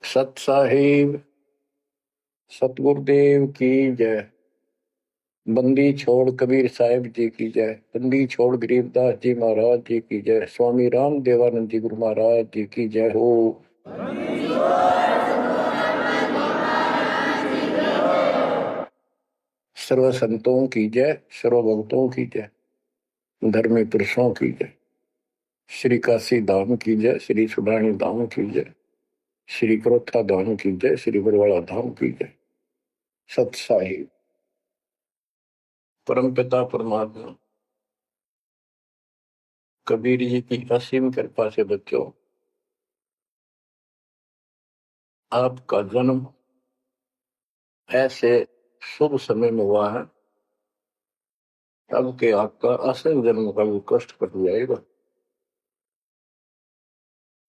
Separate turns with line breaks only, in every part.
सत साहिब सतगुरुदेव की जय। बंदी छोड़ कबीर साहिब जी की जय। बंदी छोड़ गरीबदास जी महाराज जी की जय। स्वामी राम देवानंद जी गुरु महाराज जी की जय हो। सर्व संतों की जय, सर्व भक्तों की जय, धर्मी पुरुषों की जय। श्री काशी धाम की जय, श्री सुडानी धाम की जय, श्री क्रोथा धाम की जय, श्री बरवाड़ा धाम की जय। सत साहिब परम पिता परमात्मा कबीर जी की असीम कृपा से बच्चों, आपका जन्म ऐसे शुभ समय में हुआ है तब के आपका असल जन्म का भी कष्ट कट जाएगा।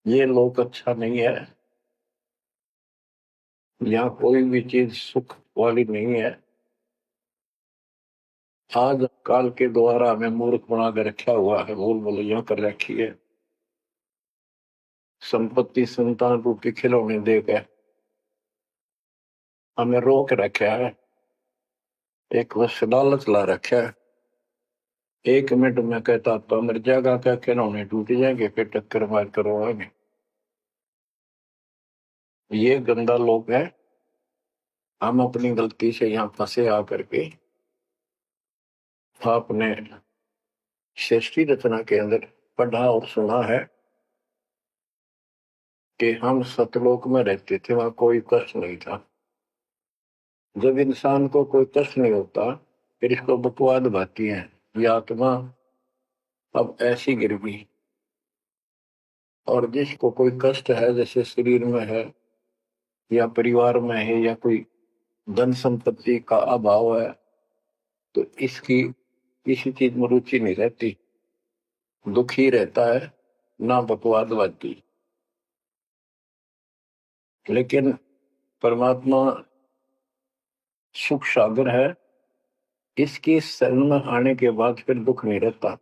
ये लोक अच्छा नहीं है, यहाँ कोई भी चीज सुख वाली नहीं है। आज काल के द्वारा हमें मूर्ख बना कर रखा हुआ है, भूल भुलैया कर रखी है। संपत्ति संतान रूपी खिलौने देकर हमें रोक रखा है, एक वश लालच ला रखा है। एक मिनट में कहता तो मर जाएगा, क्या खिलौने टूट जाएंगे, फिर टक्कर मार करवाएंगे। ये गंदा लोग है। हम अपनी गलती से यहाँ फंसे आकर के आपने सृष्टि रचना के अंदर पढ़ा और सुना है कि हम सतलोक में रहते थे, वहां कोई कष्ट नहीं था। जब इंसान को कोई कष्ट नहीं होता फिर इसको बकवाद भाती है, ये आत्मा अब ऐसी गिर गई। और जिसको कोई कष्ट है, जैसे शरीर में है या परिवार में है या कोई धन संपत्ति का अभाव है, तो इसकी किसी चीज में रुचि नहीं रहती, दुखी रहता है, ना बकवाद भाती। लेकिन परमात्मा सुख सागर है, इसकी शरण में आने के बाद फिर दुख नहीं रहता।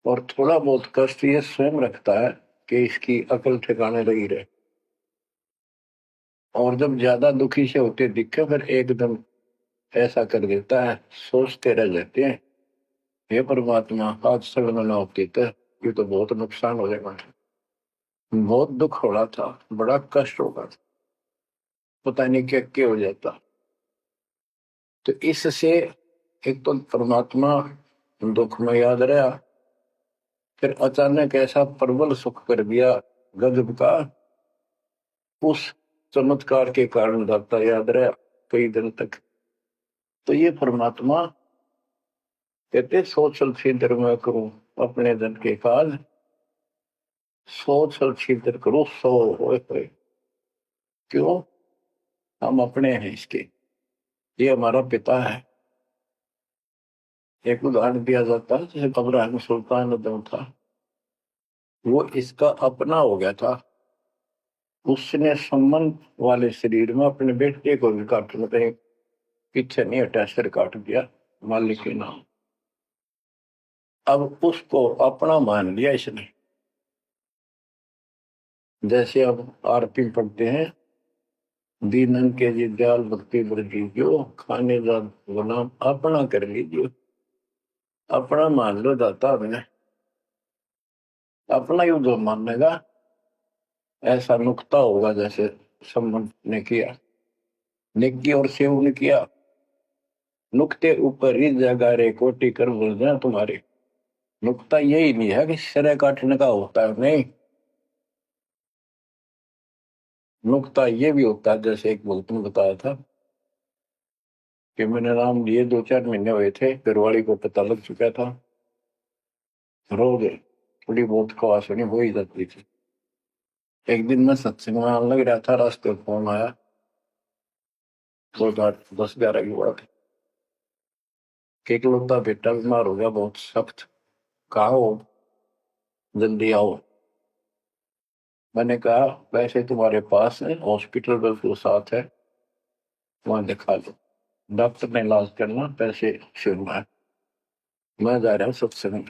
और थोड़ा बहुत कष्ट ये स्वयं रखता है कि इसकी अकल ठिकाने लगी रहे। और जब ज्यादा दुखी से होते दिखे फिर एकदम ऐसा कर देता है, सोचते रह जाते हैं, हे परमात्मा आज शरण न होती तो ये तो बहुत नुकसान हो जाएगा, बहुत दुख हो रहा था, बड़ा कष्ट होगा, पता नहीं क्या क्या हो जाता। तो इससे एक तो परमात्मा दुख में याद रहा, फिर अचानक ऐसा प्रबल सुख कर दिया गजब का, उस चमत्कार के कारण दाता याद रहा कई दिन तक। तो ये परमात्मा कहते सोचल छिद्र में करूं अपने धन के काज, सोचल छिद्र करूं सो होए। क्यों? हम अपने हैं इसके, ये हमारा पिता है। एक उदाहरण दिया जाता है, जैसे अब्राहम सुल्तान अदम था, वो इसका अपना हो गया था। उसने संबंध वाले शरीर में अपने बेटे को भी काटने पे पीछे नहीं हटा, सिर काट दिया मालिक के नाम। अब उसको अपना मान लिया इसने। जैसे अब आरती पढ़ते हैं, दीनन के जी दयाल भक्ति बरजीजियो, खाने जा गुलाम अपना कर लीजिए। अपना मान लो दाता मैंने, अपना ही जो मानेगा ऐसा नुकता होगा। जैसे संबंध ने किया, नेकी और सेव ने किया, नुकते ऊपर ही जगह रे कोटि कर बोल जाए तुम्हारे। नुकता यही नहीं है कि सिर काटने का होता है, नहीं, नुकता ये भी होता है। जैसे एक भक्त ने बताया था कि मैंने नाम लिए 2-4 महीने हुए थे, घरवाली को पता लग चुका था, रोज थोड़ी बहुत खवासनी हो ही जाती थी। एक दिन मैं सत्संग में आने लग रहा था, रास्ते में फोन आया, 10-11 की बात, कि इकलौता बेटा बीमार हो गया बहुत सख्त, कहा हो, जल्दी आओ। मैंने कहा वैसे तुम्हारे पास है हॉस्पिटल बिल्कुल साथ है, वहां दिखा लो, डॉक्टर ने इलाज करना, पैसे शुरू है, मैं जा रहा हूँ सत्संग।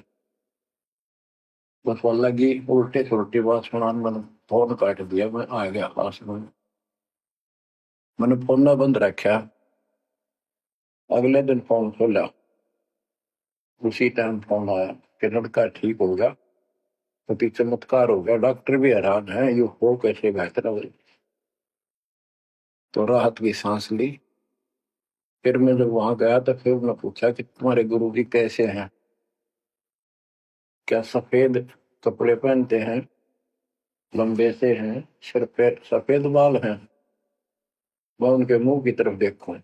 बस वो लगी उल्टे सुलटी बात सुनाने, फोन काट दिया, मैं आ गया पास में, मैंने फोन ना बंद रखा। अगले दिन फोन खोला, उसी टाइम फोन आया कि लड़का ठीक हो गया, तो चमत्कार हो गया, डॉक्टर भी हैरान है, ये हो कैसे बेहतर हो। तो राहत की सांस ली। फिर मैं जब वहां गया तो फिर मैं पूछा कि तुम्हारे गुरुजी कैसे हैं, क्या सफेद कपड़े पहनते हैं, लंबे से हैं, सिर पे सफेद बाल हैं। मैं उनके मुंह की तरफ देखूं,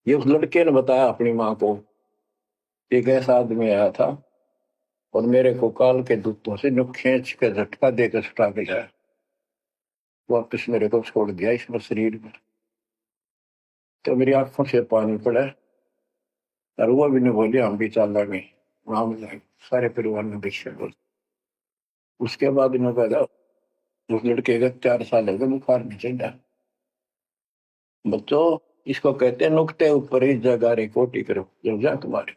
ये उस लड़के ने बताया अपनी माँ को, एक ऐसा आदमी आया था और मेरे को काल के दूतों से नुक खींच के झटका देकर सुटा के लाया, वापिस मेरे को छोड़ दिया इस शरीर में। तो मेरी आंखों से पानी पड़ा और वो भी नहीं बोली, हम भी चल रहे वहां मिला, सारे परिवार ने दीक्षा बोल। उसके बाद इन्होंने कहा उस लड़के का 4 साल हो गए, बुखार नहीं चढ़ा। बच्चों, इसको कहते हैं नुकते ऊपर ही जगह रे कोटी करो जब जा तुम्हारे,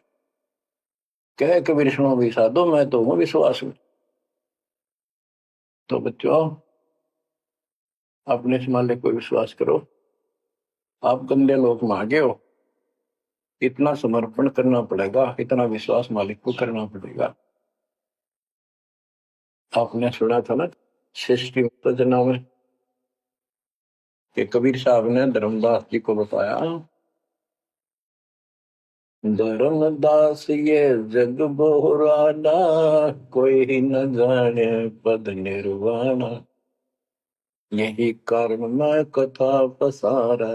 कह कबीर सुनो भी साधो, मैं तो हूँ विश्वास में। तो बच्चों, अपने से मालिक को विश्वास करो। आप गंदे लोग मांगे हो, इतना समर्पण करना पड़ेगा, इतना विश्वास मालिक को करना पड़ेगा। आपने सुना था ना सृष्टि उत्तेजना में कि कबीर साहब ने धर्मदास जी को बताया, धर्मदास ये जग बोराना, कोई न जाने पद निर्वाणा, यही कारण मैं कथा पसारा,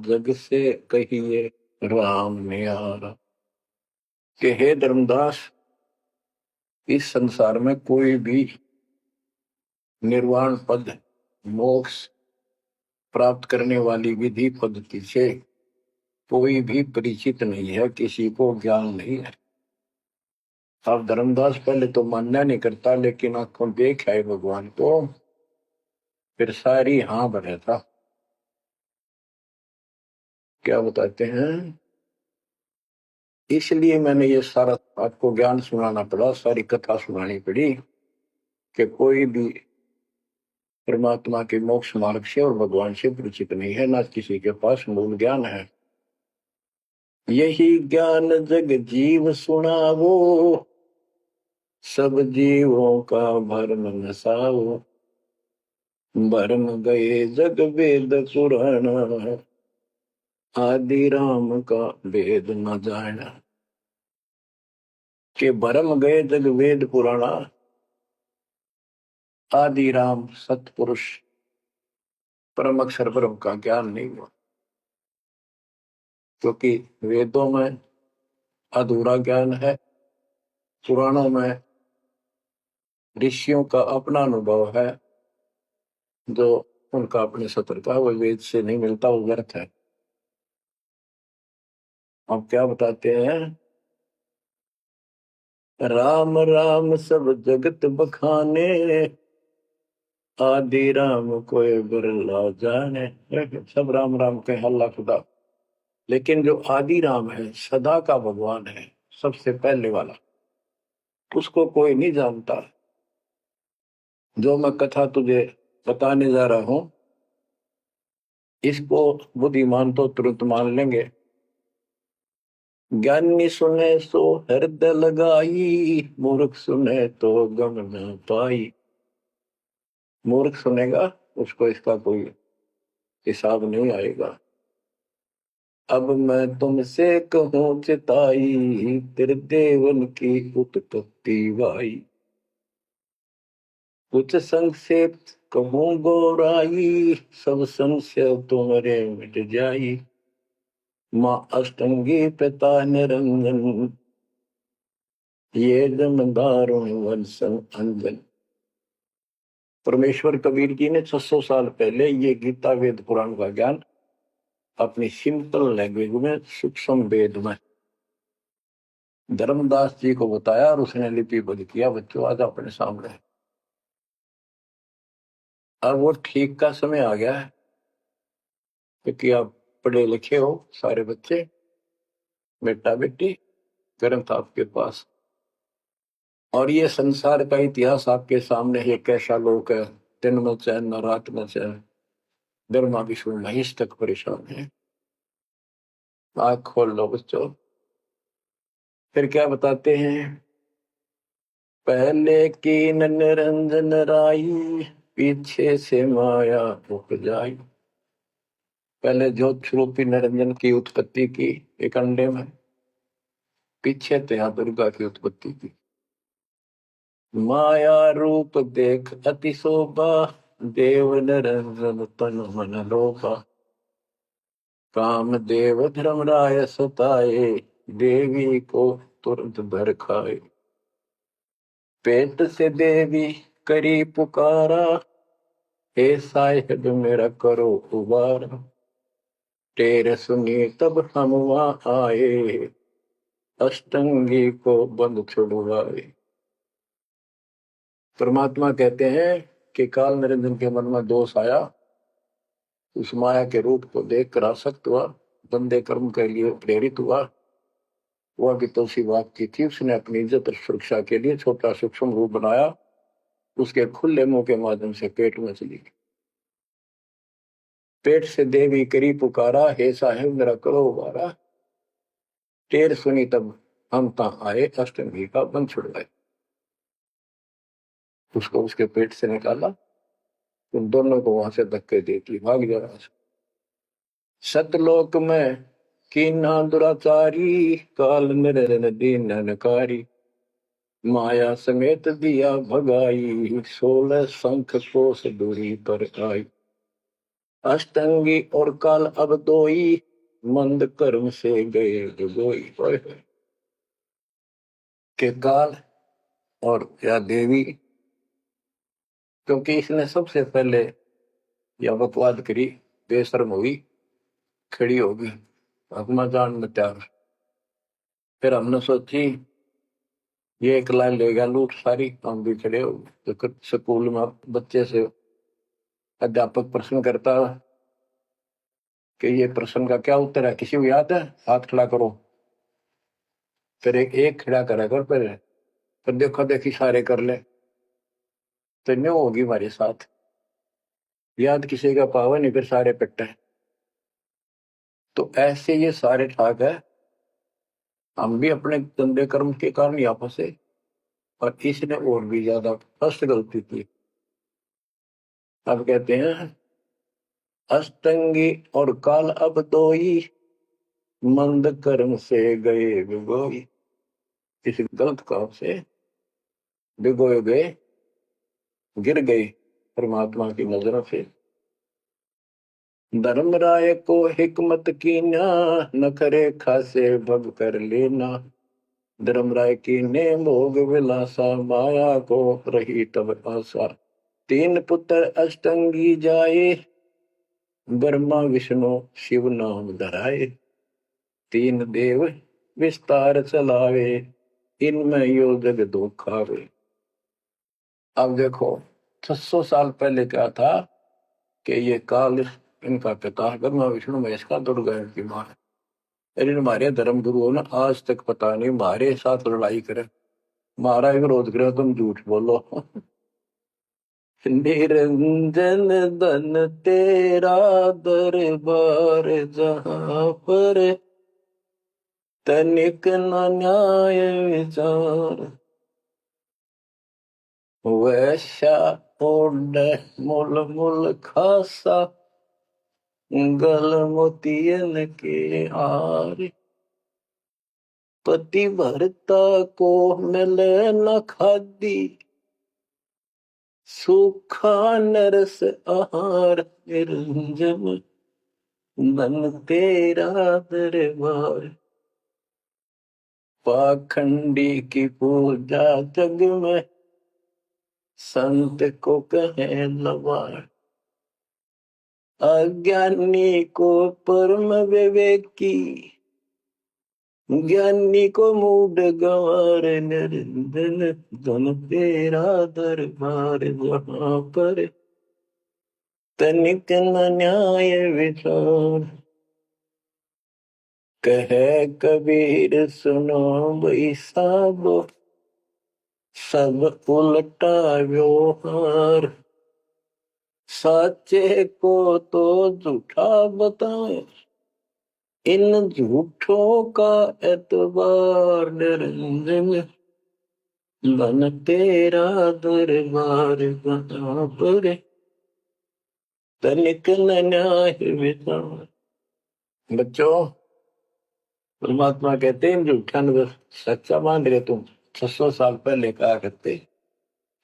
जग से कहिए राम न्यारा। कि हे धर्मदास, इस संसार में कोई भी निर्वाण पद, मोक्ष प्राप्त करने वाली विधि पद्धति से कोई भी परिचित नहीं है, किसी को ज्ञान नहीं है। अब धर्मदास पहले तो मानना नहीं करता, लेकिन आंखों देख आए भगवान को, फिर सारी हाँ भरे था। क्या बताते हैं, इसलिए मैंने ये सारा आपको ज्ञान सुनाना पड़ा, सारी कथा सुनानी पड़ी कि कोई भी परमात्मा के मोक्ष मार्ग से और भगवान से परिचित नहीं है, ना किसी के पास मूल ज्ञान है। यही ज्ञान जग जीव सुनावो, सब जीवों का भरम नसाओ, भरम गए जग वेद पुराण, आदि राम का वेद न जाना। के भरम गए जग वेद पुराणा, आदि राम सतपुरुष परम अक्षर ब्रह्म का ज्ञान नहीं हुआ, क्योंकि वेदों में अधूरा ज्ञान है, पुराणों में ऋषियों का अपना अनुभव है, जो उनका अपने सत्र का, वो वेद से नहीं मिलता, वो व्यर्थ है। अब क्या बताते हैं, राम राम सब जगत बखाने, आदि राम कोई बिरला जाने। सब राम राम के हल्ला खुदा, लेकिन जो आदि राम है, सदा का भगवान है, सबसे पहले वाला, उसको कोई नहीं जानता। जो मैं कथा तुझे बताने जा रहा हूं, इसको बुद्धिमान तो तुरंत मान लेंगे, ज्ञानी सुने सो हृदय लगाई, मूर्ख सुने तो गम न पाई। मूर्ख सुनेगा, उसको इसका कोई हिसाब नहीं आएगा। अब मैं तुमसे कहूं चिताई, तेरे देवन की उत्पत्ति वाई, कुछ संक्षेप कहूं गौराई, सब संशय तुम्हारे मिट जाई। माँ अष्टंगी पिता निरंजन, ये जमदारों वंशन अंजन। परमेश्वर कबीर जी ने 600 साल पहले ये गीता वेद पुराण का ज्ञान अपनी सिंपल लैंग्वेज में, सूक्ष्म वेद में धर्मदास जी को बताया और उसने लिपिबद्ध किया। बच्चों, आज अपने सामने। अब वो ठीक का समय आ गया है, क्योंकि आप पढ़े लिखे हो सारे बच्चे, बेटा बेटी, ग्रंथ आपके पास, और ये संसार का इतिहास आपके सामने है, कैसा लोक है, दिन में चैन न रात में चैन, ब्रह्मा विष्णु महेश तक परेशान है। आँख खोल लो बच्चों। फिर क्या बताते हैं, पहले की निरंजन राई, पीछे से माया उपजाई। पहले ज्योत स्वरूपी निरंजन की उत्पत्ति की एक अंडे में, पीछे त्या दुर्गा की उत्पत्ति की। माया रूप देख अति शोभा, देव निरंजन तन मन लोभा। काम देव धर्मराय सताए, देवी को तुरंत भर खाए। पेट से देवी करी पुकारा, हे साहिब मेरा करो उबारा। तेरे सुनी तब हम वहां आए, अष्टंगी को बंद छुड़वाए। परमात्मा कहते हैं कि काल निरंजन के मन में दोष आया, उस माया के रूप को देखकर आसक्त हुआ, बंदे कर्म के लिए प्रेरित हुआ। वह भी तुलसी बाग की थी, उसने अपनी इज्जत और सुरक्षा के लिए छोटा सूक्ष्म रूप बनाया, उसके खुले मुंह के माध्यम से पेट में चली गई। पेट से देवी करी पुकारा, हे साहिब मेरा करो उबारा। टेर सुनी तब हम तहां आए, अष्टंगी का बंध छुड़वाए। उसको उसके पेट से निकाला, उन दोनों को वहां से धक्के देती भाग जा रहा। सतलोक में कीना दुराचारी, काल निरंजन दीन नकारी। माया समेत दिया भगाई, 16 शंख कोस दूरी पर आई। अष्टंगी और काल अब दोई, मंद कर्म से गए डुबोई। के काल और या देवी, क्योंकि इसने सबसे पहले यह बकवाद करी, बेशर्म हुई, खड़ी होगी अपना जान में त्याग। फिर हमने सोची ये एक लाइन ले गया लूट सारी, हम भी खड़े हो। तो स्कूल में बच्चे से अध्यापक प्रश्न करता कि ये प्रश्न का क्या उत्तर है, किसी को याद है, हाथ खड़ा करो। फिर एक खड़ा करा कर, फिर देखो देखी सारे कर ले, तो न्यू होगी हमारे साथ। याद किसी का पावा नहीं, फिर सारे पिट्टे। तो ऐसे ये सारे ठाक है, हम भी अपने गंदे कर्म के कारण यहाँ फंसे, और इसने और भी ज्यादा फर्स्ट गलती की। अब कहते हैं अष्टंगी और काल अब दोई, मंद कर्म से गए भिगोई। इस गलत काम से भिगोए गए, गिर गई परमात्मा की नजरों से। धर्मराय को हिकमत कीना, नखरे खासे भग कर लेना। धर्मराय की ने भोग विलासा, माया को रही तब आशा। 3 पुत्र अष्टंगी जाए, ब्रह्मा विष्णु शिव नाम धराए। 3 देव विस्तार चलावे, इनमें यो जग दो खावे। अब देखो 600 साल पहले क्या था कि ये काल इनका पिता ब्रह्मा विष्णु महेश का दुर्गा की मां है। लेकिन हमारे धर्म गुरुओं ने आज तक पता नहीं हमारे साथ लड़ाई करे, हमारा विरोध करे, तुम झूठ बोलो। निरंजन धन तेरा दरबार, जहां पर तनिक न न्याय विचार। वैश्या ओढ़ मुल मुल खासा, गल मोतियन के हार। पति भरता को मिले न खादी, सूखा नरस आहार। निरंजन धन तेरा दरबार। पाखंडी की पूजा जग में, संत को कहे लवार। अज्ञानी को परम विवेकी, ज्ञानी को मूड गंवार। निरंजन धन तेरा दरबार, जहां पर तनिक न न्याय विचार। कहे कबीर सुनो भाई साहब, सब उल्टा व्यवहार। सच्चे को तो झूठा बताए, इन झूठों का एतबार निरंजन, बन तेरा दरबार बना पर तनिक न न्याय विचार। बच्चों, परमात्मा कहते हैं झूठा न सच्चा मान रहे तुम। 600 साल पहले कहा करते,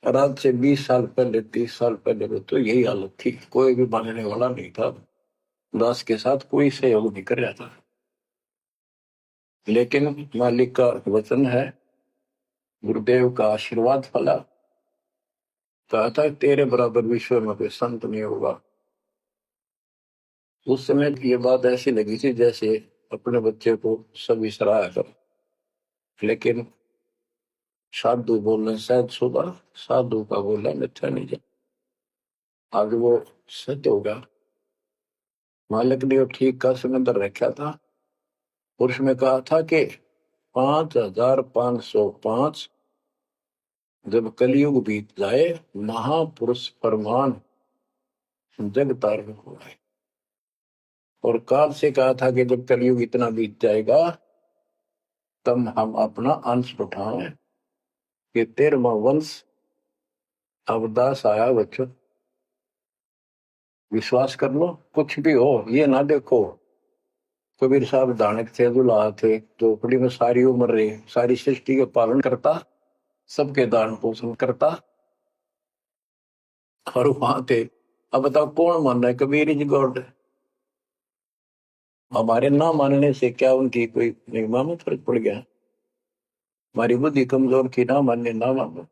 और आज से 20 साल पहले 30 साल पहले तो यही हालत थी, कोई भी मानने वाला नहीं था, दास के साथ कोई सहयोग नहीं कर रहा था। लेकिन मालिक का वचन है, गुरुदेव का आशीर्वाद फला, कहा था तेरे बराबर विश्व में कोई संत नहीं होगा। उस समय ये बात ऐसी लगी थी जैसे अपने बच्चे को सभी सराहा कर। लेकिन साधु बोलने शायद सुबह, साधु का बोलना मिथ्या नहीं जा, आगे वो सत्य होगा। मालिक ने ठीक का समंदर रखा था, और उसमें कहा था कि 5505 जब कलयुग बीत जाए, महापुरुष फरमान जग तारण हो गए। और काल से कहा था कि जब कलयुग इतना बीत जाएगा, तब हम अपना अंश उठाएं कि 13वां वंश अवदास आया। बच्चों, विश्वास कर लो, कुछ भी हो ये ना देखो। कबीर साहब दानक थे, दुल्हा थे, झोपड़ी में सारी उम्र रहे, सारी सृष्टि के पालन करता, सबके दान पोषण करता, और वहां थे। अब बताओ कौन मान रहा है? Kabir is God. हमारे ना मानने से क्या उनकी कोई निगमा में फर्क पड़ गया? हमारी बुद्धि कमजोर की, ना मानने ना मानो।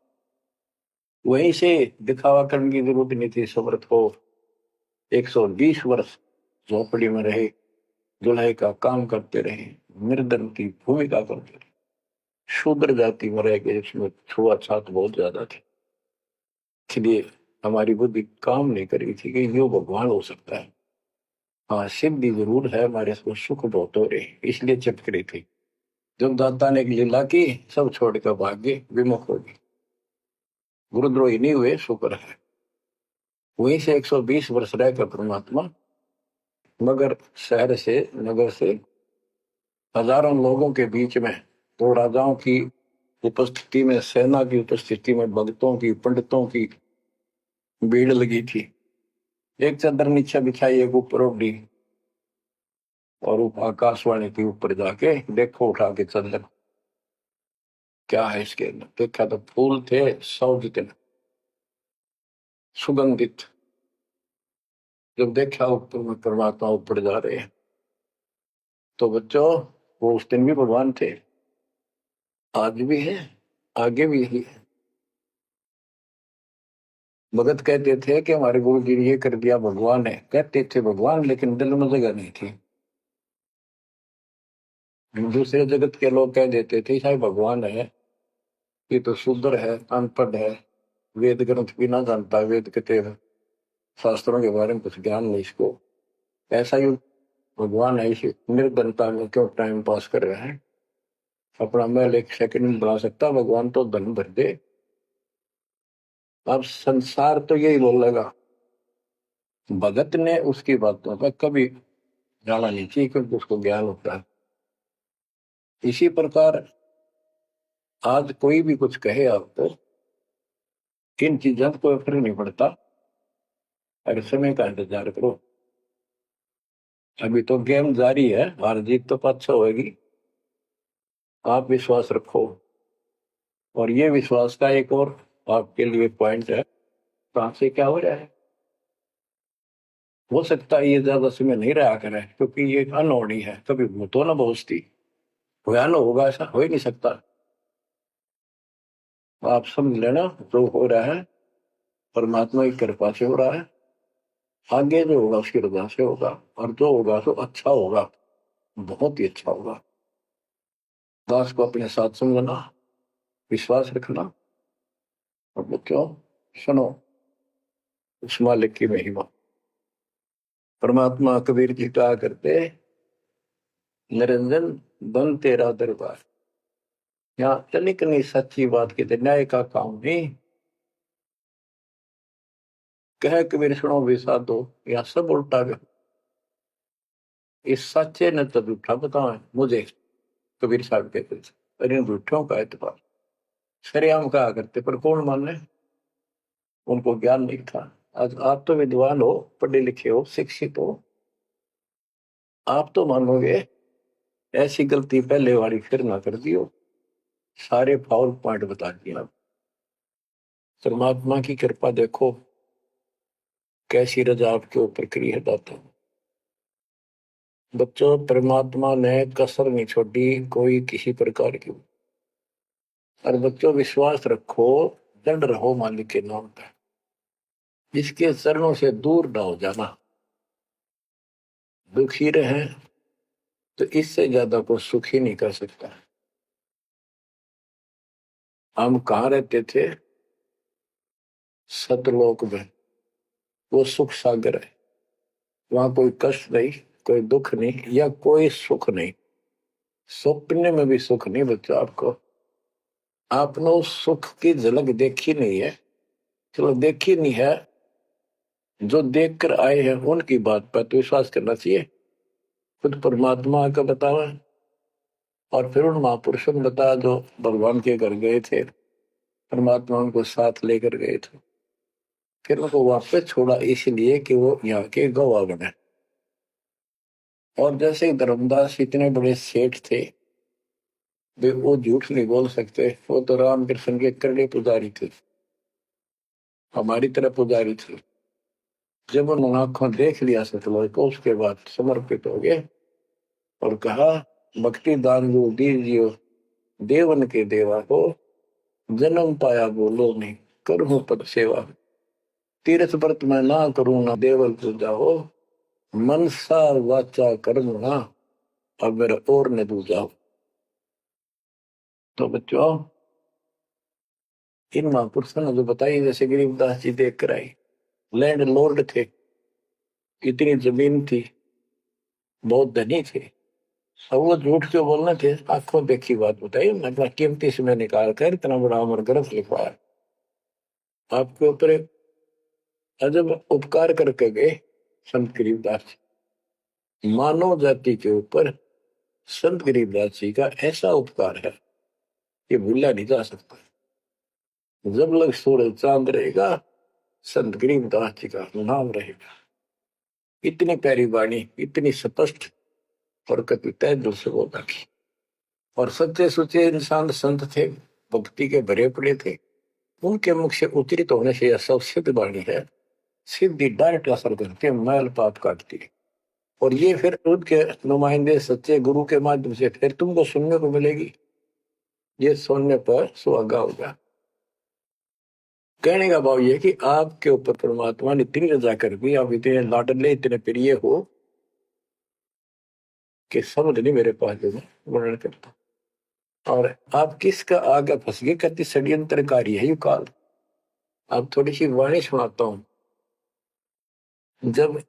वहीं से दिखावा करने की जरूरत नहीं थी। समर्थ हो 120 वर्ष झोपड़ी में रहे, दुल्हे का काम करते रहे, निर्धन की भूमिका करते रहे, शूद्र जाति में रह गए, इसमें छुआछात बहुत ज्यादा थी। इसलिए हमारी बुद्धि काम नहीं कर रही थी कि यो भगवान हो सकता है। हाँ, सिद्धि जरूर है, हमारे को सुख बहुत हो रहे, इसलिए चिपक रही थी। जब दाता ने एक लीला की, सब छोड़कर भाग गए, विमुख हो गए, गुरुद्रोही नहीं हुए, शुक्र है। वहीं से 120 वर्ष रहकर परमात्मा मगर शहर से, नगर से, हजारों लोगों के बीच में, तो राजाओं की उपस्थिति में, सेना की उपस्थिति में, भक्तों की, पंडितों की भीड़ लगी थी। एक चादर नीचे बिछाई, एक ऊपर ओढ़ी, और आकाशवाणी के ऊपर जाके देखो उठा के चादर, क्या है इसके अंदर? देखा तो फूल थे 100 जितने, सुगंधित। जब देखा ऊपर में परमात्मा ऊपर जा रहे हैं, तो बच्चों वो उस दिन भी भगवान थे, आज भी है, आगे भी ही है। भगत कहते थे कि हमारे गुरु जी ने ये कर दिया, भगवान है। कहते थे भगवान, लेकिन दिल में जगह नहीं थी। दूसरे जगत के लोग कह देते थे साहब भगवान है, ये तो शूद्र है, अनपढ़ है, वेद ग्रंथ भी ना जानता, वेद के शास्त्रों के बारे में कुछ ज्ञान नहीं इसको, ऐसा ही भगवान है, इसी निर्धनता में क्यों टाइम पास कर रहे हैं? अपना महल एक सेकंड में बना सकता, भगवान तो धन भर दे। अब संसार तो यही बोलेगा। भगत ने उसकी बातों का कभी जाना नहीं चाहिए, क्योंकि उसको ज्ञान होता है। इसी प्रकार आज कोई भी कुछ कहे आपको, किन चीजों को फर्क नहीं पड़ता, अगर समय का इंतजार करो। अभी तो गेम जारी है, हार जीत तो पाछा होगी, आप विश्वास रखो। और ये विश्वास का एक और आपके लिए पॉइंट है, कहां से क्या हो रहा है। हो सकता है ये ज्यादा समय नहीं रहा करे, क्योंकि ये अनहोनी है, कभी तो ना पहुंचती, भयान होगा, ऐसा हो ही नहीं सकता। आप समझ लेना, जो हो रहा है परमात्मा की कृपा से हो रहा है, आगे जो होगा उसकी रजा से होगा, और जो होगा तो अच्छा होगा, बहुत ही अच्छा होगा। दास को अपने साथ समझना, विश्वास रखना, और बच्चों सुनो उस मालिक की महिमा। परमात्मा कबीर जी कहा करते, निरंजन बन तेरा दरबार। यहाँ तनिक नहीं, सच्ची बात कहते, न्याय का काम नहीं, कह कबीर सुनो भी साधो, या सब उल्टा गया। इस सच्चे ने तो झूठा बताओ मुझे, कबीर साहब कहते थे, पर इन झूठों का एतबार सरेआम कहा करते, पर कौन माने, उनको ज्ञान नहीं था। आज आप तो विद्वान हो, पढ़े लिखे हो, शिक्षित हो, आप तो मानोगे ऐसी गलती पहले वाली फिर ना कर दियो, सारे फाउल पॉइंट बता दिया। परमात्मा की कृपा देखो कैसी रजा आपके ऊपर करी है दाता। बच्चों, परमात्मा ने कसर नहीं छोड़ी कोई किसी प्रकार की। और बच्चों विश्वास रखो, दृढ़ रहो मालिक के नाम पर, जिसके चरणों से दूर ना हो जाना। दुखी रहे तो इससे ज्यादा कोई सुखी नहीं कर सकता। हम कहाँ रहते थे? सतलोक में, वो सुख सागर है। वहां कोई कष्ट नहीं, कोई दुख नहीं, या कोई सुख नहीं। सपने में भी सुख नहीं बच्चों आपको। आपने उस सुख की झलक देखी नहीं है, चलो देखी नहीं है, जो देख कर आए हैं उनकी बात पर तो विश्वास करना चाहिए। खुद परमात्मा का बतावा, और फिर उन महापुरुषों ने बताया जो भगवान के घर गए थे, परमात्मा उनको साथ लेकर गए थे, फिर उनको वापस छोड़ा इसलिए कि वो यहाँ के गवाह बने। और जैसे धर्मदास इतने बड़े सेठ थे, वे वो झूठ नहीं बोल सकते, वो तो रामकृष्ण के करड़े पुजारी थे, हमारी तरह पुजारी थे। जब उन्होंने आंखों देख लिया सतलोक को, उसके बाद समर्पित हो गए और कहा, भक्ति दान जो दीजियो देवन के देवा को, जन्म पाया बोलो नहीं करूं पद सेवा। तीर्थ व्रत में ना करूं ना देवल पूजा हो, मनसा वाचा कर्म ना अब मेरा और न दूजा हो। तो बच्चों, इन महापुरुषों ने जो बताई, जैसे गरीबदास जी देख कर आई, लैंड लॉर्ड थे, इतनी जमीन थी, बहुत धनी थे, अब वो झूठ क्यों बोलने थे? आंखों देखी बात बताई, मतलब कीमती समय निकाल कर इतना बड़ा अमर ग्रंथ लिखवाया। आपके ऊपर एक अजब उपकार करके गए संत गरीबदास। मानव जाति के ऊपर संत गरीबदास जी का ऐसा उपकार है, ये भूला नहीं जा सकता। जब लग सूरज चांद रहेगा, संत गरीबदास जी का नाम रहेगा। इतनी प्यारी वाणी, इतनी स्पष्ट और कति तय दिल से बोला की। और सच्चे सुचे इंसान संत थे, भक्ति के भरे पड़े थे, उनके मुख से उच्चरित होने से यह सब सिद्ध वाणी है, सिद्धि डायरेक्ट असर करती है, मैल पाप काटती है। और ये फिर उनके नुमाइंदे सच्चे गुरु के माध्यम से फिर तुमको सुनने को मिलेगी। ये सुनने पर सुहागा होगा। कहने का भाव ये कि आपके ऊपर परमात्मा ने इतनी रजा कर दी, आप इतने लाडले इतने प्रिय हो कि समझ नहीं मेरे पास जो वर्णन करता। और आप किसका आगे फंस गए, कति षड्यंत्रकारी है यू काल। आप थोड़ी सी वाणी सुनाता हूं। जब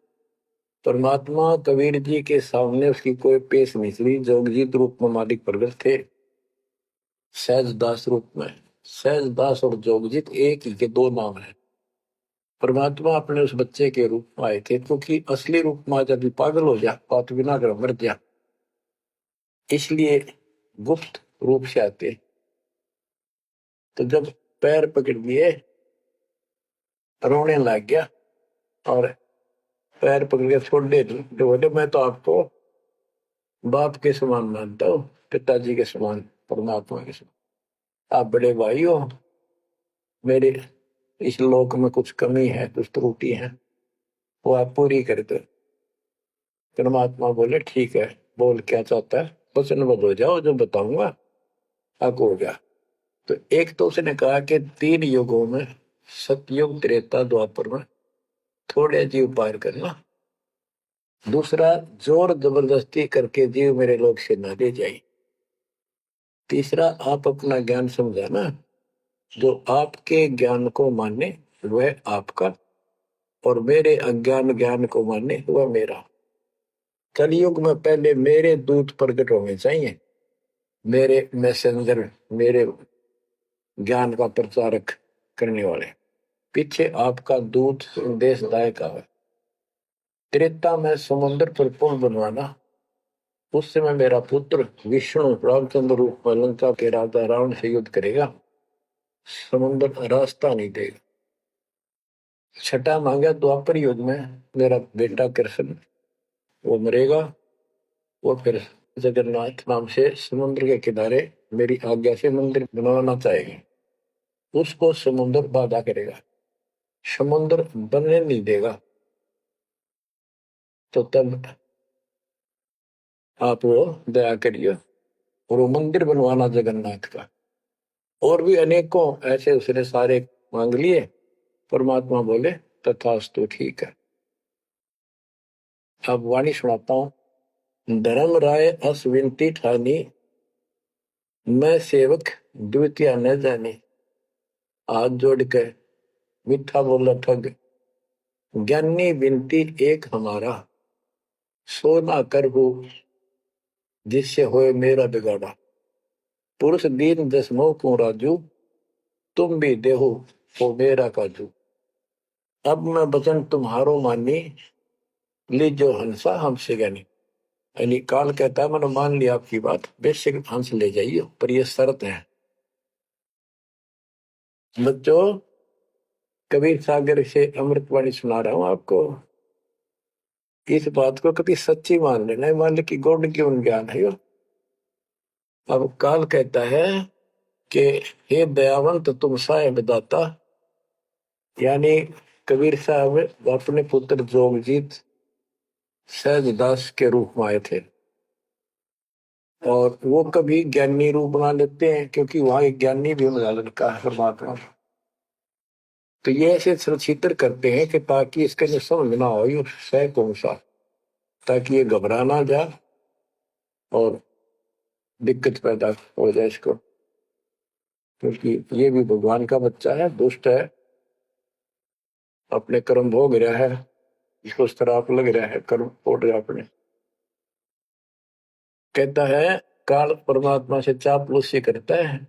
परमात्मा कबीर जी के सामने उसकी कोई पेश नहीं चली, जोगजीत रूप में मालिक प्रगट थे, सहजदास रूप में। सहजदास और जोगजीत एक ही के दो नाम है। परमात्मा अपने उस बच्चे के रूप में आए थे, क्योंकि असली रूप में जब पागल हो जा, बात बिना कर मर जा, इसलिए गुप्त रूप से आते। तो जब पैर पकड़ लिए, रोने लग गया और पैर पकड़ के छोड़ दे, तो बोले मैं तो आपको बाप के समान मानता हूँ, पिताजी के समान, परमात्मा के समान। आप बड़े भाई हो, मेरे इस लोक में कुछ कमी है, कुछ त्रुटि है, वो आप पूरी कर दो। परमात्मा बोले ठीक है, बोल क्या चाहता है, वचनबद्ध हो जाओ, जो बताऊंगा आपको हो गया। तो एक तो उसने कहा कि 3 युगों में, सतयुग त्रेता द्वापर में थोड़े जीव पार करना। दूसरा, जोर जबरदस्ती करके जीव मेरे लोग से न ले जाए। तीसरा, आप अपना ज्ञान समझाना, जो आपके ज्ञान को माने वह आपका, और मेरे अज्ञान ज्ञान को माने वह मेरा। कलयुग में पहले मेरे दूत प्रकट होने चाहिए, मेरे मैसेंजर, मेरे ज्ञान का प्रचारक करने वाले। पीछे आपका दूत संदेशदायक आवे। त्रेता में समुद्र पर पुल बनवाना। उस समय मेरा पुत्र विष्णु रामचंद्र रूप में लंका के राजा रावण से युद्ध करेगा, समुद्र रास्ता नहीं देगा। छठा मांगा द्वापर युग में मेरा बेटा कृष्ण वो मरेगा, वो फिर जगन्नाथ नाम से समुद्र के किनारे मेरी आज्ञा से मंदिर बनवाना चाहेगा। उसको समुद्र बाधा करेगा, समुद्र बनने नहीं देगा। तो तब आप वो दया करिए और वो मंदिर बनवाना जगन्नाथ का। और भी अनेकों ऐसे उसने सारे मांग लिए। परमात्मा बोले तथास्तु, ठीक है। अब वाणी सुनाता हूं। धर्म राय अस विनती ठानी, मैं सेवक द्वितीय न जानी। हाथ जोड़ के मीठा बोला ठग, ज्ञानी विनती एक हमारा। सो ना कर हो जिससे होए मेरा बिगाड़ा। पुरुष दीन दसमो को राजू, तुम भी देहो वो मेरा काजू। अब मैं वचन तुम्हारो मानी, लीजो हंसा हमसे ज्ञानी। यानी काल कहता है मैंने मान लिया आपकी बात, बेशक हंस ले जाइए, पर यह शर्त है। बच्चों, कबीर सागर से अमृतवाणी सुना रहा हूं आपको। इस बात को कभी सच्ची मान लेना, मान ले कि गौड़ क्यों ज्ञान है। अब काल कहता है कि हे दयावंत तुम साहेब दाता, यानी कबीर साहब अपने पुत्र जोगजीत सहजदास के रूप में आए थे और वो कभी ज्ञानी रूप बना लेते हैं क्योंकि वहां एक ज्ञानी भी बना लड़का है परमात्मा। तो ये ऐसे चित्र करते हैं कि ताकि इसका जो समझ ना हो ये सह कौन सा, ताकि ये घबरा ना जाए और दिक्कत पैदा हो जाए इसको। क्योंकि ये भी भगवान का बच्चा है, दुष्ट है, अपने कर्म भोग रहा है, इसको श्राप लग रहा है, कर्म फोड़ रहा अपने। कहता है काल परमात्मा से चापलूसी करता है,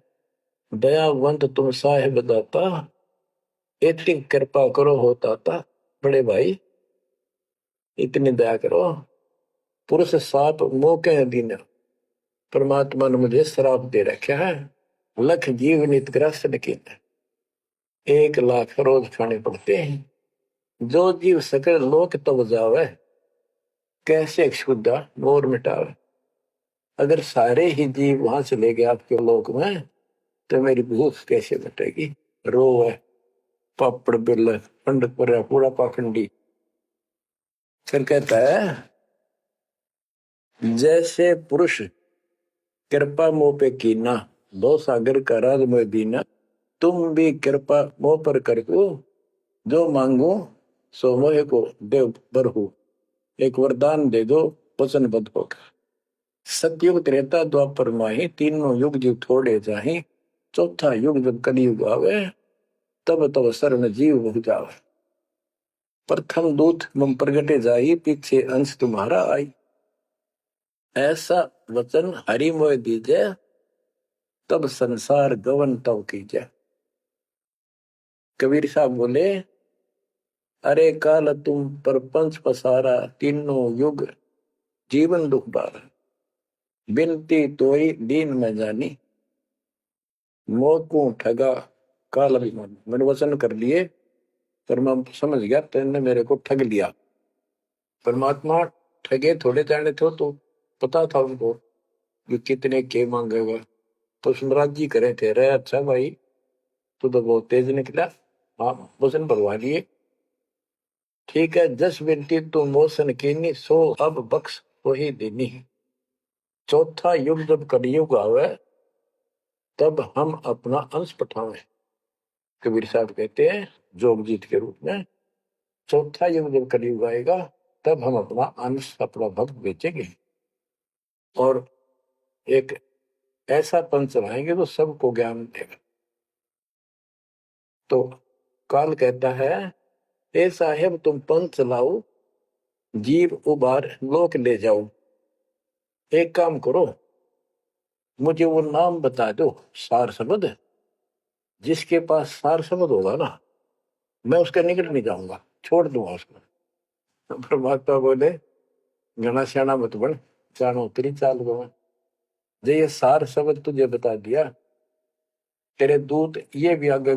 दयावंत तुम साहेब दाता, इतनी कृपा करो होता था। बड़े भाई इतनी दया करो। पुरुष साप मोह दीना, परमात्मा ने मुझे श्राप दे रखा है। लख जीव नित ग्रस्त की 1,00,000 रोज खाने पड़ते हैं। जो जीव सकल लोक तब जावे, कैसे क्षुदा मोर मिटावे। अगर सारे ही जीव वहां चले गए आपके लोक में तो मेरी भूख कैसे मिटेगी। रो है पापड़ बिल पंडित पर पूरा पाखंडी। फिर कहता है जैसे पुरुष कृपा मोह पे कीना, दो सागर का राज में दीना। तुम भी कृपा मोह पर करको, जो मांगो सो मोह को देव बरहु। एक वरदान दे दो वचनबद्ध होकर। सतयुग त्रेता द्वापर माही, तीनों युग जीव थोड़े जाही। चौथा युग जब कलयुग आवे, तब तब शरण जीव हो जावे। प्रथम दूत मम प्रगटे जाई, पीछे अंश तुम्हारा आई। ऐसा वचन हरि मोह दीजे, तब संसार गवन तव कीजे। कबीर साहब बोले अरे काल तुम परपंच पसारा, तीनों युग जीवन दुख बार। बिनती तोई दीन में जानी, मोह को ठगा काल अभिमान। मैंने वचन कर लिए पर मैं समझ गया तेने मेरे को ठग लिया। परमात्मा ठगे थोड़े जाने थे, तो पता था उनको कि कितने के मांगेगा। तो सुनराज जी करे थे, रे अच्छा भाई तू तो बहुत तेज निकला, हाँ वचन भरवा लिए। ठीक है, जस बिनती तू मोसन कीनी, सो अब बख्श वही देनी। चौथा युग जब कलयुग आवे, तब हम अपना अंश पठावे। कबीर साहब कहते हैं जोगजीत के रूप में, चौथा युग जब कलयुग आएगा तब हम अपना अंश अपना भक्त बेचेंगे और एक ऐसा पंच चलाएंगे तो सबको ज्ञान देगा। तो काल कहता है ए साहेब तुम पंथ चलाओ, जीव उबार लोक ले जाओ। एक काम करो, मुझे वो नाम बता दो सार शब्द, जिसके पास सार शब्द होगा ना मैं उसके निकट नहीं जाऊंगा, छोड़ दूंगा उसको। तो परमात्मा बोले घना श्याणा मत बन, जानो तेरी चाल को। जो ये सार शब्द तुझे बता दिया, तेरे दूत ये भी आगे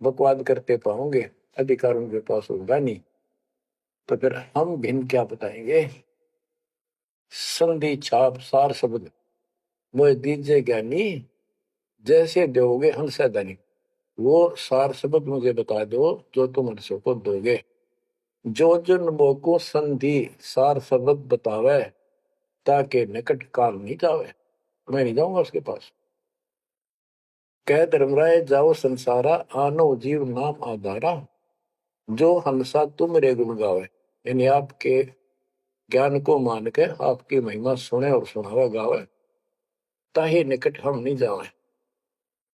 बकवाद करते पाओगे, अधिकार उनके पास होगा नहीं। तो फिर हम भिन्न क्या बताएंगे? संधि छाप सार शब्द वो दीजिए ज्ञानी, जैसे दोगे हमसे धनी। वो सार शब्द मुझे बता दो जो तुम हमसे को दोगे। जो जन मोको संधि सार शब्द बतावे, ताकि निकट काल नहीं जावे, मैं नहीं जाऊंगा उसके पास। कह धर्मराय जाओ संसारा, आनो जीव नाम आधारा। जो हंसा तुम रे गुण गावे, यानी आपके ज्ञान को मान के आपकी महिमा सुने और सुनावे गावे, ताही निकट हम नहीं जावे।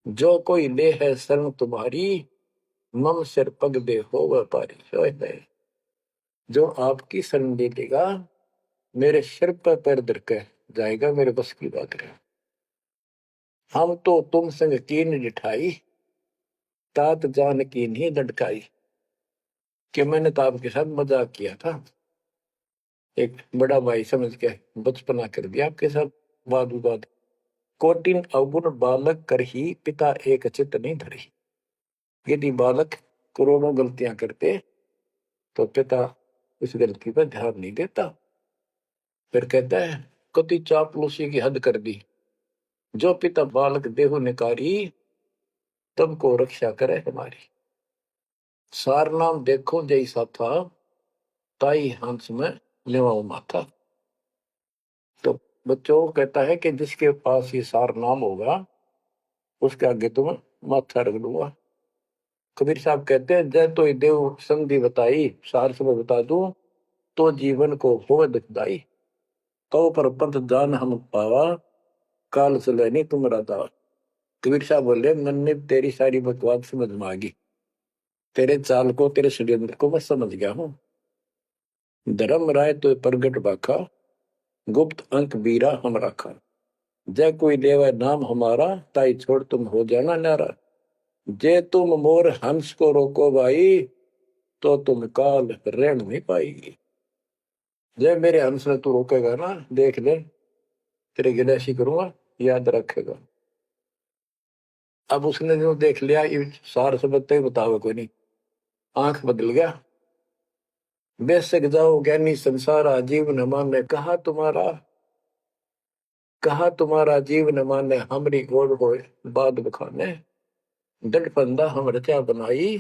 जो कोई ले है शरण तुम्हारी, मम सिर पग दे हो व्यापारी। जो आपकी शरण ले लेगा, मेरे सिर पर पैर धर के जाएगा, मेरे बस की बात है। हम तो तुम संग कीन जिठाई, तात जान की नहीं लटकाई। कि मैंने तो आपके साथ मजाक किया था, एक बड़ा भाई समझ के बचपना कर दिया आपके साथ, वाद विवाद। कोटिन अवगुण बालक कर ही, पिता एक चित नहीं धरी। यदि बालक करोड़ों गलतियां करते तो पिता उस गलती पर ध्यान नहीं देता। फिर कहता है कति चापलूसी की हद कर दी, जो पिता बालक देहु निकारी, तब को रक्षा करे हमारी। सार नाम देखो जैसा था, ताई हंस में लेवाओ माथा। तो बच्चों कहता है कि जिसके पास ये सार नाम होगा, उसके आगे तुम माथा रख दूंगा। कबीर साहब कहते हैं जय तो देव संधि बताई, सार सब बता दूं तो जीवन को हो दुखदाई। तो पर पंथ जान हम पावा, काल चले नहीं तुम्हारा दावा। कबीर साहब बोले मैंने तेरी सारी बकवास समझ में आ गई, तेरे चाल को तेरे षड्यंत्र को मैं समझ गया हूँ। धर्म राय तो प्रगट बाखा, गुप्त अंक बीरा हम रखा। जय कोई लेवा नाम हमारा, ताई छोड़ तुम हो जाना नारा। जे तुम मोर हंस को रोको भाई, तो तुम काल रहन नहीं पाएगी। जय मेरे हंस ने तू रोकेगा ना, देख ले तेरे गिलेशी करूंगा, याद रखेगा। अब उसने जो देख लिया, ये सार सबद ही बतावे कोई नहीं, आंख बदल गया। बेशक जाओ ज्ञानी संसार, जीव न माने कहा तुम्हारा जीव न माने, हमरी गोड़ हो बाद बखाने। दंड फंदा हम रचा बनाई,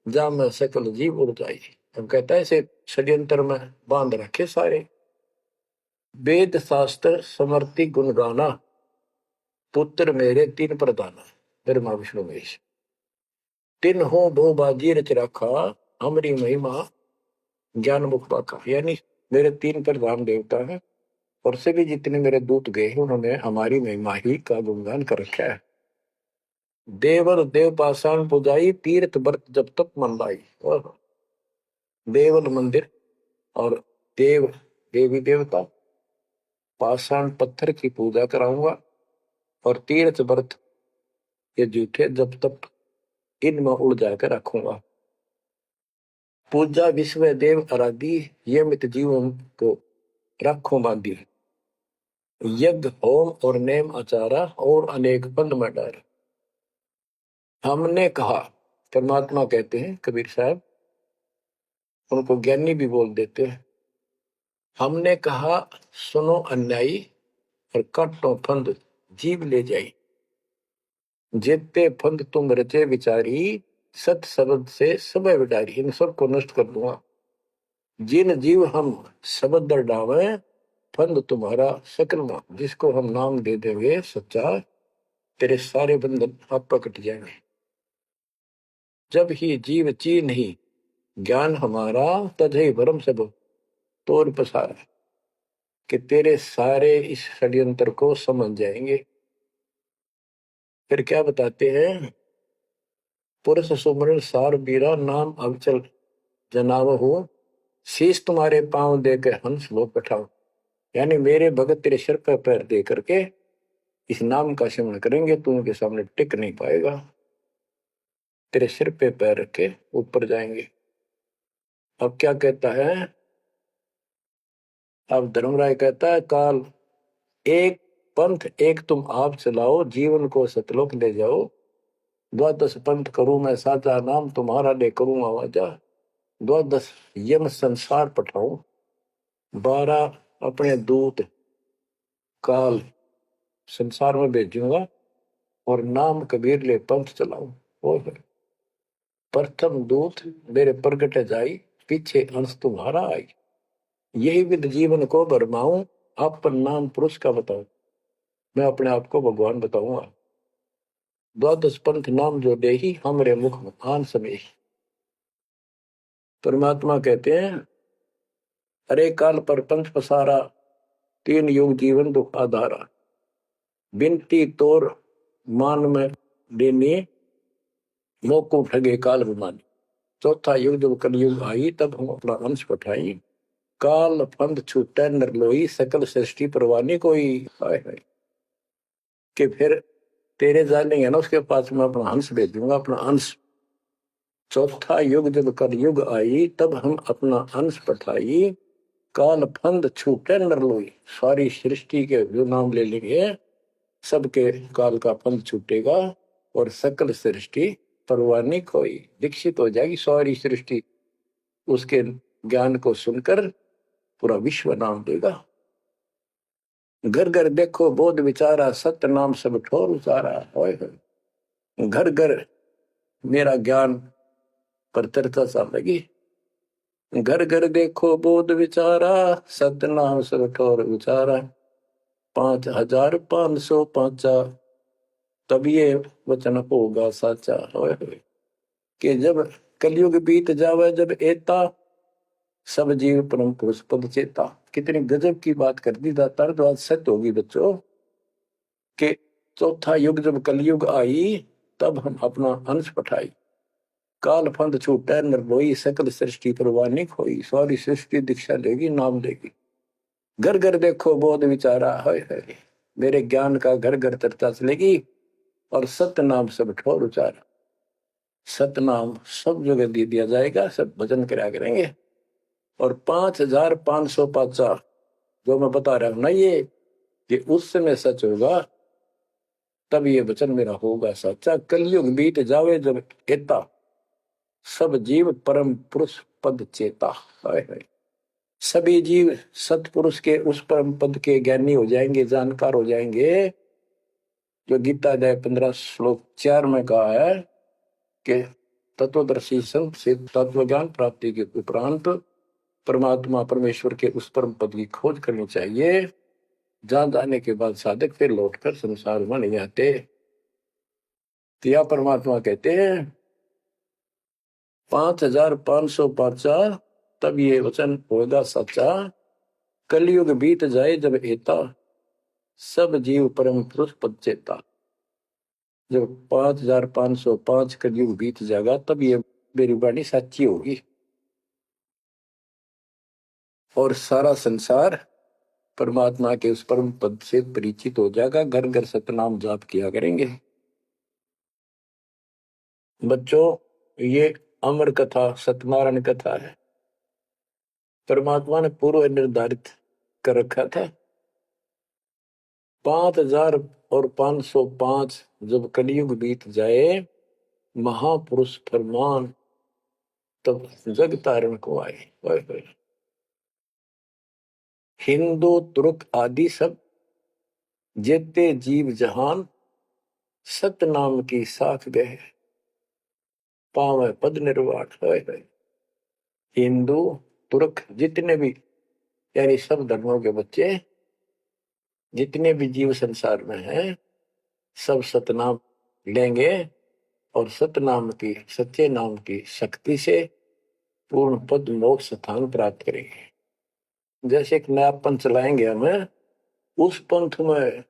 जा में सकल जीव उड़ जाई। हम कहता है इसे षड्यंत्र में बांध रखे सारे। वेद शास्त्र समर्ति गुण गाना, पुत्र मेरे तीन प्रधाना। ब्रह्मा विष्णु महेश तीन हो भो बाजी रच रखा, हमरी महिमा ज्ञान मुख पाखा। यानी मेरे तीन प्रधान देवता हैं, और से भी जितने मेरे दूत गए हैं, उन्होंने हमारी महिमा ही का गुणगान कर रखा है। देवर देव पाषाण पुजाई, तीर्थ व्रत जब तक मन लाई। और देवल मंदिर और देव देवी देवता, पाषाण पत्थर की पूजा कराऊंगा, और तीर्थ व्रत ये जूठे जब तक इनमें उड़ जाकर रखूंगा। पूजा विश्व देव आराधी, ये मित जीवन को रखो बांधी। यज्ञ होम और नेम आचारा, और अनेक बंद में डार। हमने कहा, परमात्मा कहते हैं कबीर साहब, उनको ज्ञानी भी बोल देते हैं। हमने कहा सुनो अन्यायी, और काटो फंद जीव ले जाई। जेते फंद तुम रचे विचारी, सत शब्द से सब विडारी। इन सबको नष्ट कर दूंगा। जिन जीव हम शब्द दर डावे, फंद तुम्हारा सकल ना। जिसको हम नाम दे देंगे सच्चा, तेरे सारे बंधन आप कट जाएंगे। जब ही जीव ची नहीं ज्ञान हमारा, तजहि भरम सब तोर पसारा। कि तेरे सारे इस षड्यंत्र को समझ जाएंगे। फिर क्या बताते हैं, पुरुष सुमरण सार बीरा, नाम अवचल जनाव हो। शीश तुम्हारे पांव देकर हंस लो पठाओ। यानी मेरे भगत तेरे सिर पर पैर दे करके इस नाम का सिमरण करेंगे, तू उनके सामने टिक नहीं पाएगा। तेरे सिर पे पैर रख के ऊपर जाएंगे। अब क्या कहता है, अब धर्मराय कहता है, काल एक पंथ एक तुम आप चलाओ, जीवन को सतलोक ले जाओ। द्वादश पंथ करूं मैं साचा, नाम तुम्हारा ले करूं आवाजा। द्वादश यम संसार पठाऊं, 12 अपने दूत काल संसार में भेजूंगा, और नाम कबीर ले पंथ चलाऊं। और प्रथम दूत मेरे प्रगट जाई, पीछे अंश तुम्हारा आई। यही विद जीवन को भरमाऊं, अपन नाम पुरुष का बताऊं। मैं अपने आप को भगवान बताऊंगा। द्वादश पंथ नाम जो देही, हमरे मुख में आन समय। परमात्मा कहते हैं, अरे काल पर पंथ पसारा, 3 युग जीवन दुख आधारा। बिनती तोर मान में देनी, मोको ठगे काल विमानी। चौथा युग जब कलयुग आई, तब हम अपना अंश पठाई। काल पंथ छूटे नरलोई, सकल सृष्टि परवानी कोई। हाय हाय, कि फिर तेरे जानेंगे ना उसके पास मैं अपना हंस भेजूंगा, अपना अंश। चौथा युग जब कलयुग आई, तब हम अपना अंश पठाई। काल फंद छूटे नरलोई, सारी सृष्टि के जो नाम ले लेंगे, सबके काल का फंद छूटेगा, और सकल सृष्टि परवानी कोई। दीक्षित हो जाएगी सारी सृष्टि, उसके ज्ञान को सुनकर पूरा विश्व नाम देगा। घर घर देखो बोध विचारा, सत्य नाम सब ठोर उचारा। घर घर मेरा ज्ञान पर चर्चा चलेगी। घर घर देखो बोध विचारा, सत्य नाम सब ठोर उचारा। 5505 तब ये वचन होगा साचा। कि जब कलयुग बीत जावे, जब एता सब जीव परम पुरुष पद चेता। कितनी गजब की बात कर दी दातार, जो आज सत्य होगी बच्चों। कि चौथा युग जब कलयुग आई, तब हम अपना अंश पठाई। काल फंद छूटे निर्भोई, सकल सृष्टि परवानी खोई। सारी सृष्टि दीक्षा लेगी, नाम लेगी। घर घर देखो बोध विचारा, है मेरे ज्ञान का घर घर चर्चा चलेगी, और सत्य नाम सब ठोर उचारा। सत्य नाम सब जगह दे दिया जाएगा, सब भजन करा करेंगे। और 5505 जो मैं बता रहा हूं ना, ये उस समय सच होगा, तब ये वचन मेरा होगा सच्चा। कलयुग बीत जावे जब एता, सब जीव परम पुरुष पद चेता। हाय, सभी जीव सतपुरुष के उस परम पद के ज्ञानी हो जाएंगे, जानकार हो जाएंगे। जो गीता अध्याय 15 श्लोक 4 में कहा है कि तत्वदर्शी संत से तत्व ज्ञान प्राप्ति के उपरांत परमात्मा परमेश्वर के उस परम पद की खोज करनी चाहिए। जहां जाने के बाद साधक फिर लौटकर संसार में नहीं आते। तो परमात्मा कहते हैं 5505 तब ये वचन होगा सच्चा। कलयुग बीत जाए जब एता, सब जीव परम पुरुष पद चेता। जब 5505 कलयुग बीत जाएगा, तब ये मेरी वाणी सच्ची होगी, और सारा संसार परमात्मा के उस परम पद से परिचित हो जाएगा। घर घर सतनाम जाप किया करेंगे। बच्चों, ये अमर कथा सत्यनारायण कथा है। परमात्मा ने पूर्व निर्धारित कर रखा था। 5505 जब कलयुग बीत जाए, महापुरुष फरमान तब जग तारण को आए। हिंदू तुर्क आदि सब जेते जीव जहान, सत्य नाम की साख गए, पावे पद निर्वाण। हिंदू तुर्क जितने भी, यानी सब धर्मों के बच्चे, जितने भी जीव संसार में हैं, सब सतनाम लेंगे, और सतनाम की, सच्चे नाम की शक्ति से पूर्ण पद मोक्ष स्थान प्राप्त करेंगे। जैसे एक नया पंथ चलाएंगे हमें, उस पंथ में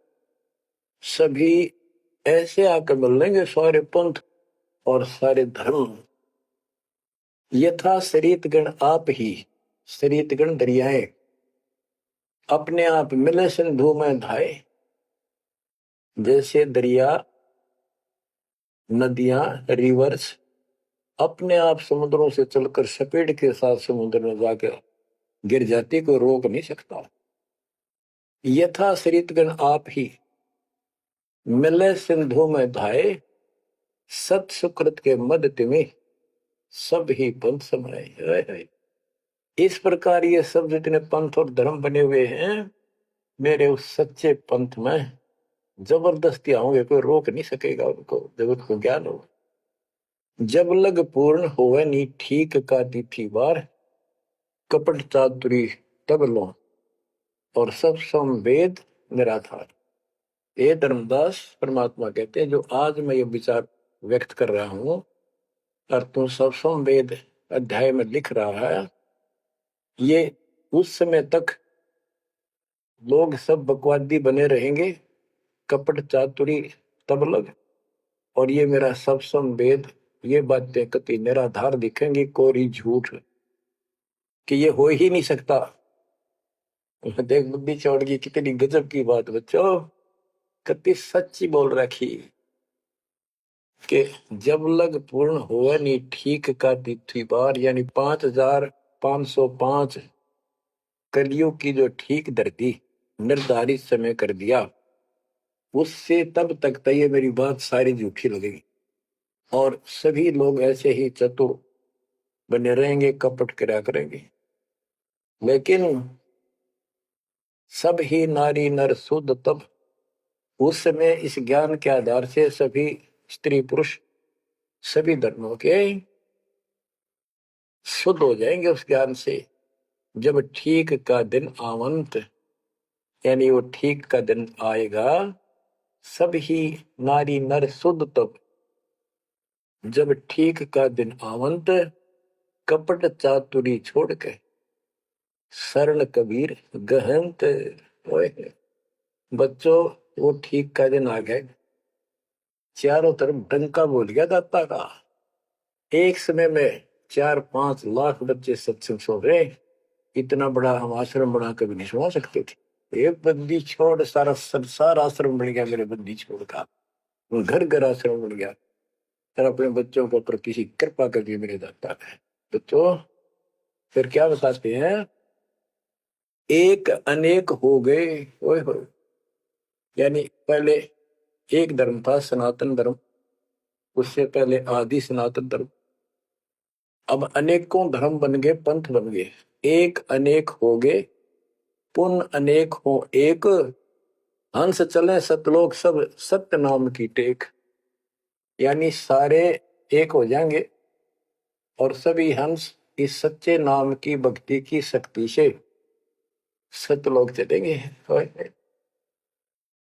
सभी ऐसे आकर मिल लेंगे, सारे पंथ और सारे धर्म। यथा शरीतगण आप ही, शरीतगण दरियाएं अपने आप मिले सिंधु में धाए। जैसे दरिया, नदियां, रिवर्स अपने आप समुद्रों से चलकर सपेट के साथ समुद्र में जाकर गिर जाती, कोई रोक नहीं सकता। यथा सरितगण आप ही मिले सिंधु में धाये, सत सुकृत के मद तिमिह सब ही पंथ समाये। इस प्रकार ये सब जितने पंथ और धर्म बने हुए हैं, मेरे उस सच्चे पंथ में जबरदस्ती आऊंगे, कोई रोक नहीं सकेगा उनको, जगत को ज्ञान हो। जब लग पूर्ण होवे नी ठीक का तिथि बार, कपट चातुरी तब लो और सब संवेद निराधार। ये धर्मदास परमात्मा कहते हैं, जो आज मैं ये विचार व्यक्त कर रहा हूं और तुम सब संवेद अध्याय में लिख रहा है, ये उस समय तक लोग सब बकवादी बने रहेंगे, कपट चातुरी तब लग, और ये मेरा सब संवेद, ये बातें कति निराधार दिखेंगी, कोरी झूठ, कि ये हो ही नहीं सकता। देख बुद्धि छोड़ की कितनी गजब की बात बच्चों, कति सच्ची बोल रखी कि जब लग पूर्ण हुआ नहीं ठीक का तिथि बार, यानी 5505 कलियुग की जो ठीक धरती निर्धारित समय कर दिया, उससे तब तक तो ये मेरी बात सारी झूठी लगेगी और सभी लोग ऐसे ही चतुर बने रहेंगे, कपट करा करेंगे। लेकिन सब ही नारी नर शुद्ध तब, उस समय इस ज्ञान के आधार से सभी स्त्री पुरुष सभी धर्मों के शुद्ध हो जाएंगे उस ज्ञान से। जब ठीक का दिन आवंत, यानी वो ठीक का दिन आएगा, सब ही नारी नर शुद्ध तब, जब ठीक का दिन आवंत, कपट चातुरी छोड़ के शरण कबीर गहंत। बच्चों, वो ठीक का दिन आ गए, चारों तरफ डंका बोल गया दाता का। एक समय में 4-5 लाख बच्चे सत्संग सुन रहे, इतना बड़ा हम आश्रम बना कभी नहीं सुना सकते थे। एक बंदी छोड़ सारा संसार आश्रम बन गया मेरे बंदी छोड़ का, घर घर आश्रम बन गया, और अपने बच्चों के ऊपर किसी कृपा कर दी मेरे दाता ने। बच्चों फिर क्या बताते हैं, एक अनेक हो गए। ओए हो, यानी पहले एक धर्म था सनातन धर्म, उससे पहले आदि सनातन धर्म, अब अनेकों धर्म बन गए, पंथ बन गए। एक अनेक हो गए, पुण्य अनेक हो एक, हंस चले सतलोक सब सत्य नाम की टेक। यानी सारे एक हो जाएंगे और सभी हंस इस सच्चे नाम की भक्ति की शक्ति से सतलोक चलेंगे।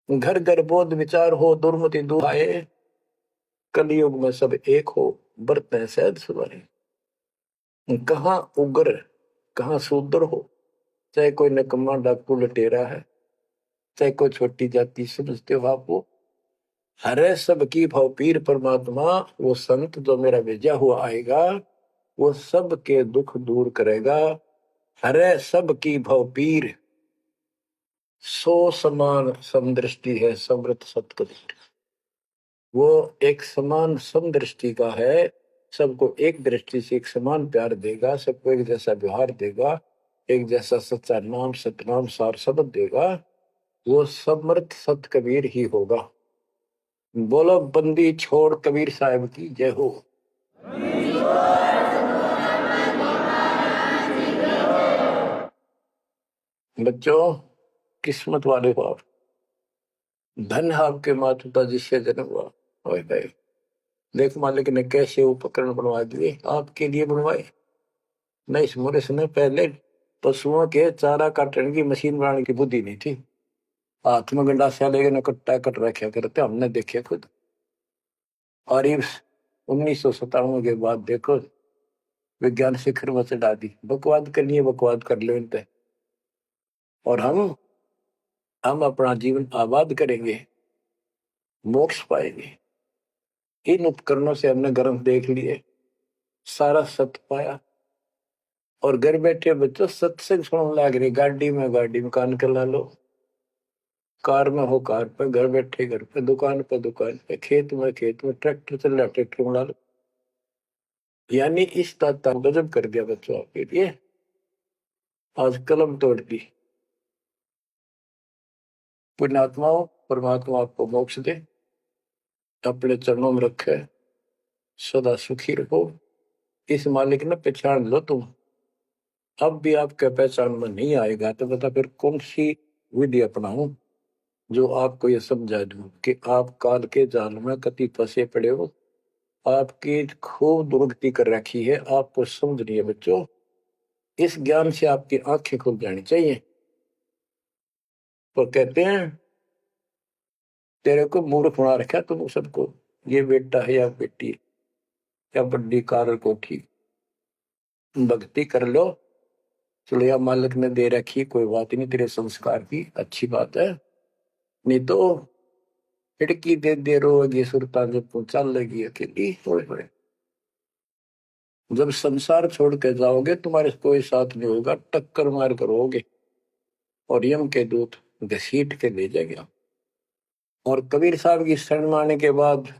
घर घर बोध विचार हो, दुर्मति दूर आए, कलयुग में सब एक हो, बरतें सहज सुधारे। कहाँ उग्र कहाँ शूद्र हो, चाहे कोई नकम्मा डाकू लटेरा है, चाहे कोई छोटी जाति समझते हो आप, वो हरे सबकी भाव पीर परमात्मा, वो संत जो मेरा भेजा हुआ आएगा, वो सबके दुख दूर करेगा। हरे सबकी भाव पीर, सो समान समदृष्टि है समृत सतकबीर। वो एक समान समदृष्टि का है, सबको एक दृष्टि से एक समान प्यार देगा, सबको एक जैसा व्यवहार देगा, एक जैसा सच्चा नाम सतनाम सार शब्द देगा, वो समर्थ सत कबीर ही होगा। बोलो बंदी छोड़ कबीर साहब की जय हो। बच्चों, किस्मत वाले हो आप, धन है आपके माता पिता जिससे जन्म हुआ। देख मालिक ने कैसे उपकरण बनवा दिए, आपके लिए बनवाए। नहीं, इस मुरे समय पहले पशुओं के चारा काटने की मशीन बनाने की बुद्धि नहीं थी, हाथ में गंडासा लेके न कट्टा कट रखा करते, हमने देखे खुद। और 1997 के बाद देखो विज्ञान शिखर में चढ़ा दी, बकवाद करनी है बकवाद कर लो इन पे, और हम अपना जीवन आबाद करेंगे, मोक्ष पाएंगे। इन उपकरणों से हमने ग्रंथ देख लिए, सारा सत्य पाया, और घर बैठे बच्चों सत्संग सुनने लग रही, गाड़ी में कान कर ला लो, कार में हो कार पे, घर बैठे घर पे, दुकान पे दुकान पे, खेत में ट्रैक्टर चल रहा ट्रैक्टर में ला लो। यानी इस दाता गजब कर दिया बच्चों आपके लिए, आज कलम तोड़ दी। पुण्यात्माओं, परमात्मा आपको मोक्ष दे, अपने चरणों में रखे, सदा सुखी रहो। इस मालिक ने पहचान लो तुम। अब भी आपके पहचान में नहीं आएगा तो बता फिर कौन सी विधि अपनाऊं जो आपको ये समझा दूं कि आप काल के जाल में कति फंसे पड़े हो। आपकी खूब दुर्गति कर रखी है, आपको समझ नहीं है बच्चों। इस ज्ञान से आपकी आंखें खुल जानी चाहिए। तो कहते हैं तेरे को मूर्ख बना रखा तुम सबको, ये बेटा है या बेटी है या बड्डी कार कोठी, भक्ति कर लो। चलो या मालिक ने दे रखी, कोई बात नहीं, तेरे संस्कार की अच्छी बात है। नहीं तो खिड़की दे रोगी सुरता जब पहुंचा लगी अकेली थोड़े थोड़े। जब संसार छोड़ के जाओगे तुम्हारे कोई साथ नहीं होगा, टक्कर मार करोगे और यम के दूत घसीट के ले जाएगा। और कबीर साहब की शरण माने के बाद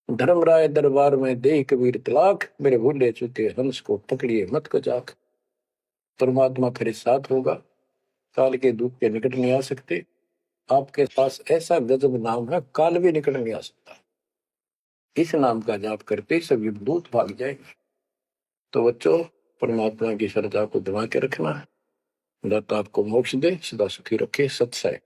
धर्मराय दरबार में दे कबीर तलाक, मेरे भूले चुके हंस को पकड़िए मत कजाक। परमात्मा खरे साथ होगा, काल के दूत के निकट नहीं आ सकते। आपके पास ऐसा गजब नाम है, काल भी निकट नहीं आ सकता। इस नाम का जाप करते सब युगदूत भाग जाएंगे। तो बच्चों, परमात्मा की श्रद्धा को दबा के रखना है। दाता आपको मोक्ष दे, सदा सुखी रखे। सत्सय।